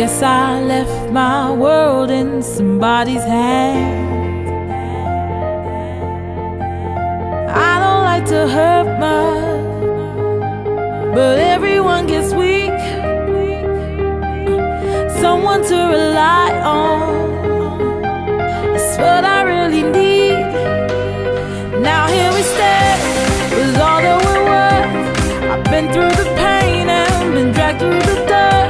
guess I left my world in somebody's hands. I don't like to hurt much, but everyone gets weak. Someone to rely on, that's what I really need. Now here we stand, with all that we're worth. I've been through the pain and been dragged through the dirt.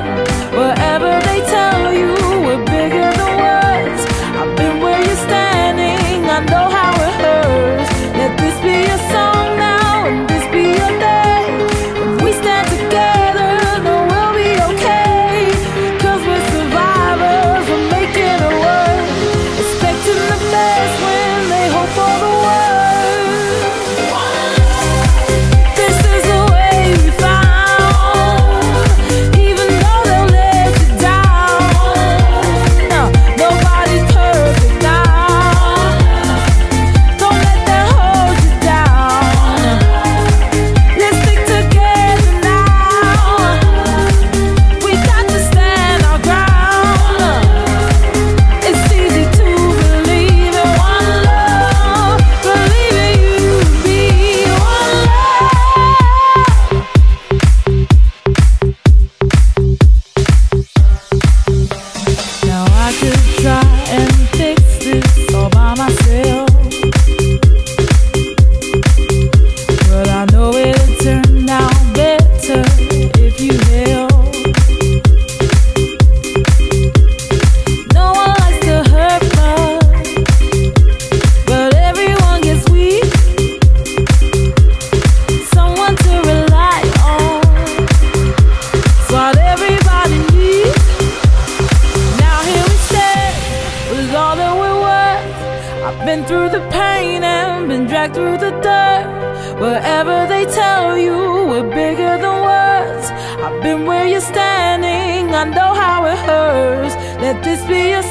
Wherever they tell you we're bigger than words, I've been where you're standing, I know how it hurts. Let this be your song now, and this be your day. If we stand together, then we'll be okay. 'Cause we're survivors, we're making it work. Expecting the best when they hope for the worst. This is the way we found, even though they'll let you down. No, nobody's perfect now. Don't let that hold you down. Let's stick together now. We got to stand our ground. It's easy to believe in one love, believe in you and me, one love. Now I could try and fix this all by myself, but I know it'll turn out better if you help. No one likes to hurt much, but everyone gets weak. Someone to rely on, it's what everybody needs. Now here we stand, with all that we're worth. I've been through the pain and been dragged through the dirt. Wherever they tell you we're bigger than words, I've been where you're standing, I know how it hurts. Let this be your